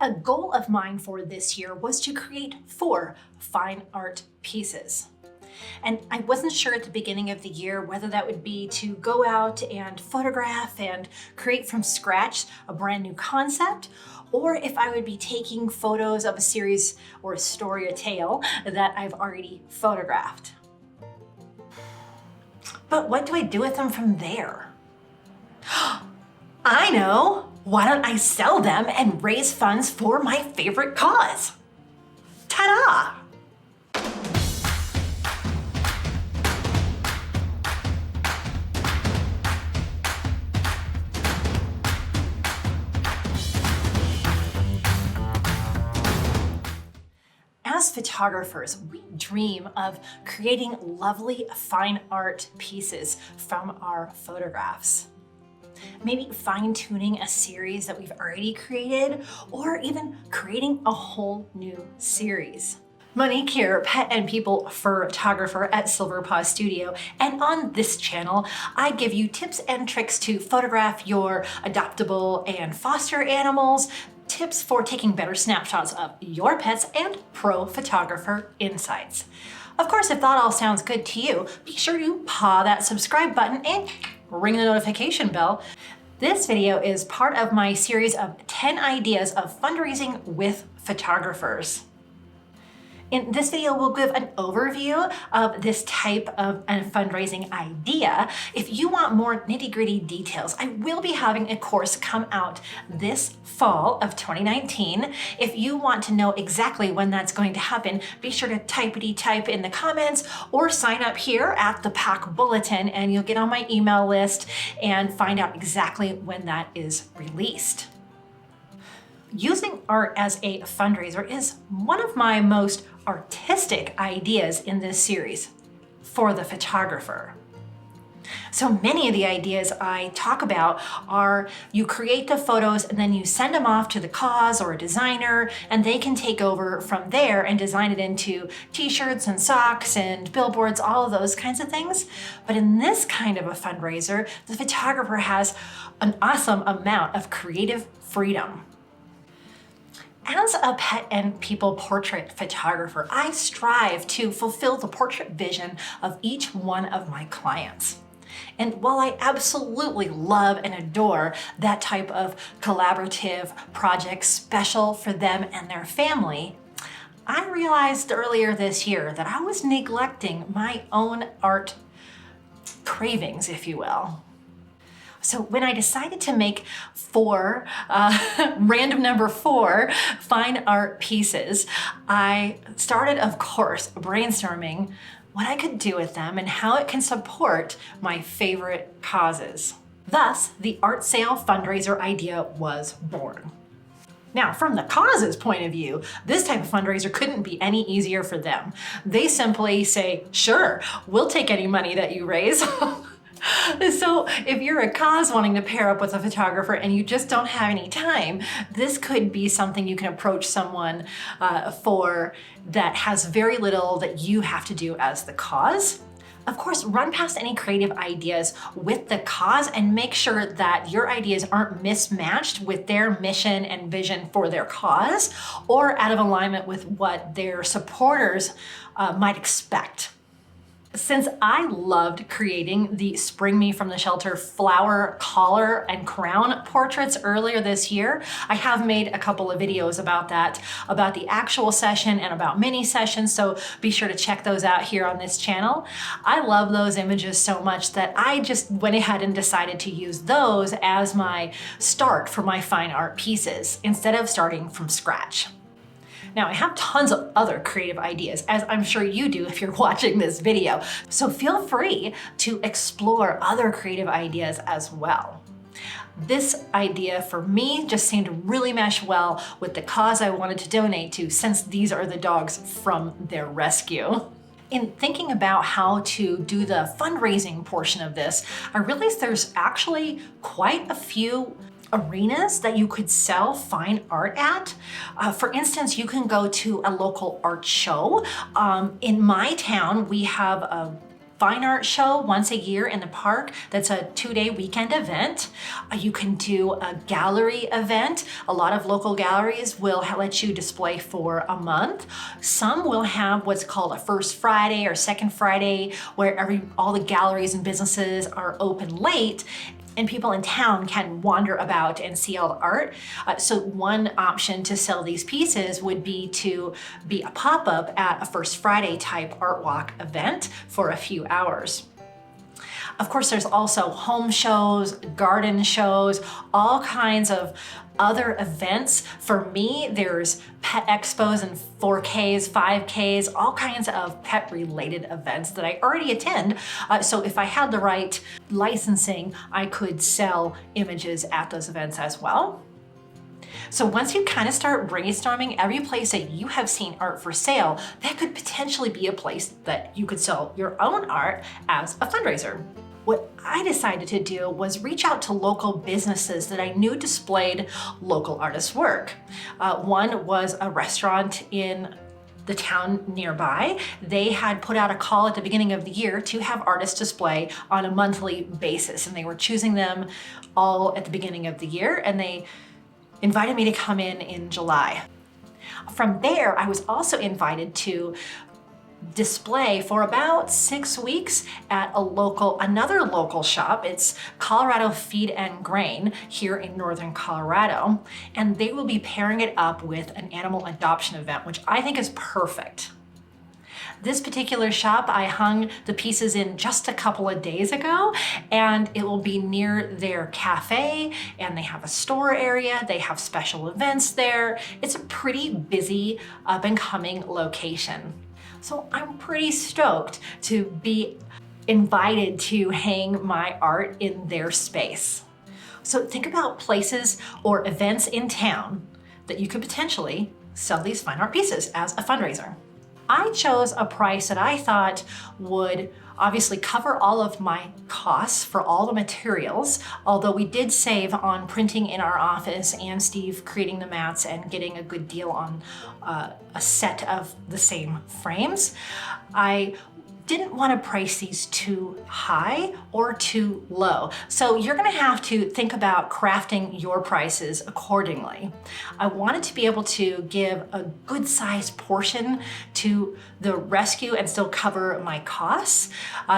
A goal of mine for this year was to create 4 fine art pieces. And I wasn't sure at the beginning of the year whether that would be to go out and photograph and create from scratch a brand new concept, or if I would be taking photos of a series or a story, a tale that I've already photographed. But what do I do with them from there? I know! Why don't I sell them and raise funds for my favorite cause? Ta-da! As photographers, we dream of creating lovely fine art pieces from our photographs. Maybe fine-tuning a series that we've already created, or even creating a whole new series. Monique here, pet and people photographer at Silver Paw Studio, and on this channel, I give you tips and tricks to photograph your adoptable and foster animals, tips for taking better snapshots of your pets, and pro photographer insights. Of course, if that all sounds good to you, be sure to paw that subscribe button and ring the notification bell. This video is part of my series of 10 ideas of fundraising with photographers. In this video, we'll give an overview of this type of a fundraising idea. If you want more nitty-gritty details, I will be having a course come out this fall of 2019. If you want to know exactly when that's going to happen, be sure to type in the comments or sign up here at the PAC Bulletin and you'll get on my email list and find out exactly when that is released. Using art as a fundraiser is one of my most artistic ideas in this series for the photographer. So many of the ideas I talk about are you create the photos and then you send them off to the cause or a designer and they can take over from there and design it into t-shirts and socks and billboards, all of those kinds of things. But in this kind of a fundraiser, the photographer has an awesome amount of creative freedom. As a pet and people portrait photographer, I strive to fulfill the portrait vision of each one of my clients. And while I absolutely love and adore that type of collaborative project special for them and their family, I realized earlier this year that I was neglecting my own art cravings, if you will. So when I decided to make 4, random number 4 fine art pieces, I started, of course, brainstorming what I could do with them and how it can support my favorite causes. Thus, the art sale fundraiser idea was born. Now, from the cause's point of view, this type of fundraiser couldn't be any easier for them. They simply say, sure, we'll take any money that you raise. So if you're a cause wanting to pair up with a photographer and you just don't have any time, this could be something you can approach someone for that has very little that you have to do as the cause. Of course, run past any creative ideas with the cause and make sure that your ideas aren't mismatched with their mission and vision for their cause or out of alignment with what their supporters might expect. Since I loved creating the Spring Me from the Shelter flower collar and crown portraits earlier this year, I have made a couple of videos about that, about the actual session and about mini sessions, so be sure to check those out here on this channel. I love those images so much that I just went ahead and decided to use those as my start for my fine art pieces instead of starting from scratch. Now, I have tons of other creative ideas, as I'm sure you do if you're watching this video, so feel free to explore other creative ideas as well. This idea for me just seemed to really mesh well with the cause I wanted to donate to, since these are the dogs from their rescue. In thinking about how to do the fundraising portion of this, I realized there's actually quite a few arenas that you could sell fine art at. For instance, you can go to a local art show. In my town, we have a fine art show once a year in the park. That's a 2-day weekend event. You can do a gallery event. A lot of local galleries will let you display for a month. Some will have what's called a first Friday or second Friday, where all the galleries and businesses are open late and people in town can wander about and see all the art. So one option to sell these pieces would be to be a pop-up at a First Friday type art walk event for a few hours. Of course, there's also home shows, garden shows, all kinds of other events. For me, there's pet expos and 4Ks, 5Ks, all kinds of pet related events that I already attend. So if I had the right licensing, I could sell images at those events as well. So once you kind of start brainstorming every place that you have seen art for sale, that could potentially be a place that you could sell your own art as a fundraiser. What I decided to do was reach out to local businesses that I knew displayed local artists' work. One was a restaurant in the town nearby. They had put out a call at the beginning of the year to have artists display on a monthly basis, and they were choosing them all at the beginning of the year, and they invited me to come in July. From there, I was also invited to display for about 6 weeks at another local shop. It's Colorado Feed and Grain here in northern Colorado, and they will be pairing it up with an animal adoption event, which I think is perfect. This particular shop, I hung the pieces in just a couple of days ago, and it will be near their cafe, and they have a store area, they have special events there. It's a pretty busy up and coming location. So I'm pretty stoked to be invited to hang my art in their space. So think about places or events in town that you could potentially sell these fine art pieces as a fundraiser. I chose a price that I thought would obviously cover all of my costs for all the materials, although we did save on printing in our office and Steve creating the mats and getting a good deal on a set of the same frames. I didn't want to price these too high or too low. So you're gonna have to think about crafting your prices accordingly. I wanted to be able to give a good sized portion to the rescue and still cover my costs.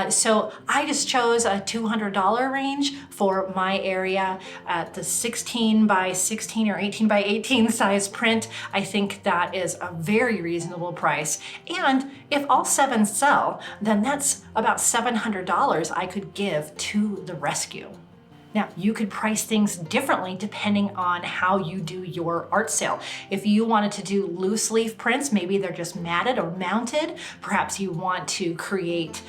So I just chose a $200 range for my area at the 16 by 16 or 18 by 18 size print. I think that is a very reasonable price. And if all 7 sell, then that's about $700 I could give to the rescue. Now, you could price things differently depending on how you do your art sale. If you wanted to do loose leaf prints, maybe they're just matted or mounted. Perhaps you want to create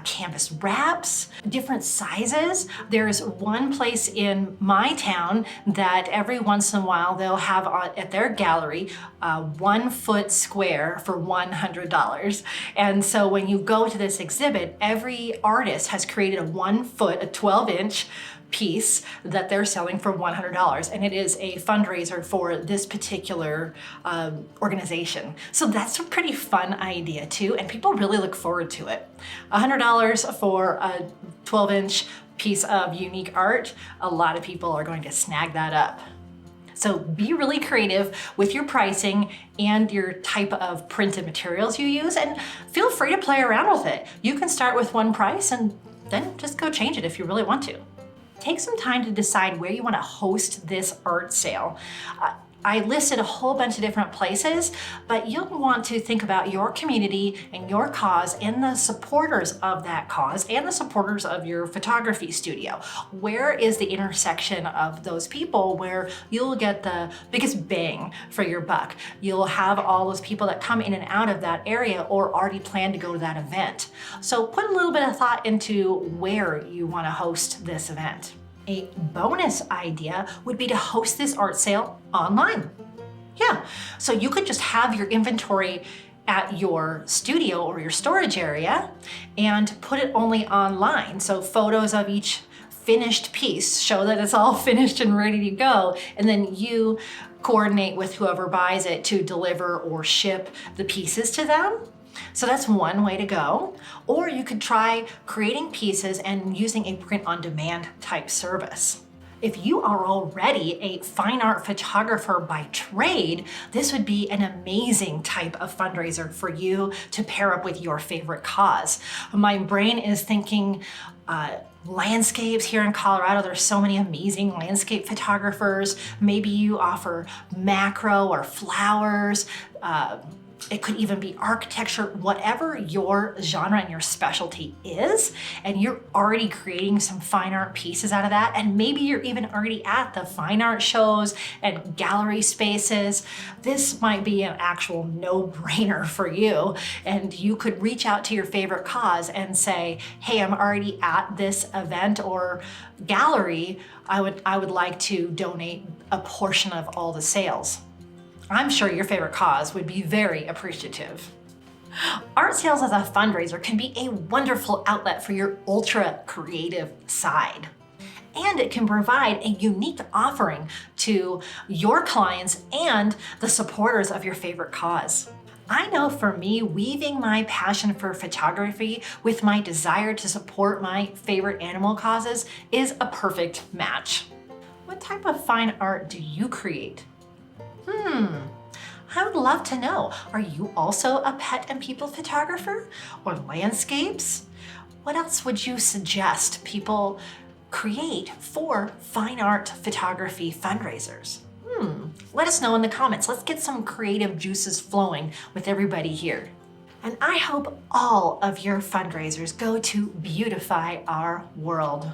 canvas wraps, different sizes. There's one place in my town that every once in a while they'll have at their gallery 1 foot square for $100. And so when you go to this exhibit, every artist has created a 1 foot, a 12-inch piece that they're selling for $100, and it is a fundraiser for this particular organization. So that's a pretty fun idea too, and people really look forward to it. $100 for a 12-inch piece of unique art, a lot of people are going to snag that up. So be really creative with your pricing and your type of printed materials you use, and feel free to play around with it. You can start with one price and then just go change it if you really want to. Take some time to decide where you want to host this art sale. I listed a whole bunch of different places, but you'll want to think about your community and your cause and the supporters of that cause and the supporters of your photography studio. Where is the intersection of those people where you'll get the biggest bang for your buck? You'll have all those people that come in and out of that area or already plan to go to that event. So put a little bit of thought into where you want to host this event. A bonus idea would be to host this art sale online. Yeah, so you could just have your inventory at your studio or your storage area and put it only online. So photos of each finished piece show that it's all finished and ready to go, and then you coordinate with whoever buys it to deliver or ship the pieces to them. So that's one way to go. Or you could try creating pieces and using a print-on-demand type service. If you are already a fine art photographer by trade, this would be an amazing type of fundraiser for you to pair up with your favorite cause. My brain is thinking landscapes here in Colorado. There's so many amazing landscape photographers. Maybe you offer macro or flowers. It could even be architecture, whatever your genre and your specialty is, and you're already creating some fine art pieces out of that, and maybe you're even already at the fine art shows and gallery spaces. This might be an actual no-brainer for you, and you could reach out to your favorite cause and say, hey, I'm already at this event or gallery. I would like to donate a portion of all the sales. I'm sure your favorite cause would be very appreciative. Art sales as a fundraiser can be a wonderful outlet for your ultra creative side. And it can provide a unique offering to your clients and the supporters of your favorite cause. I know for me, weaving my passion for photography with my desire to support my favorite animal causes is a perfect match. What type of fine art do you create? I would love to know. Are you also a pet and people photographer or landscapes? What else would you suggest people create for fine art photography fundraisers? Let us know in the comments. Let's get some creative juices flowing with everybody here. And I hope all of your fundraisers go to beautify our world.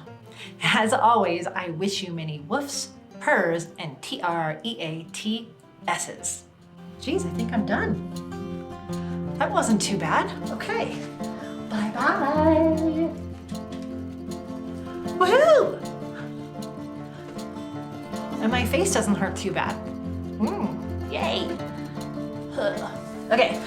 As always, I wish you many woofs, purrs, and TREATS's. Geez, I think I'm done. That wasn't too bad. Okay. Bye-bye. Woohoo! And my face doesn't hurt too bad. Yay. Okay.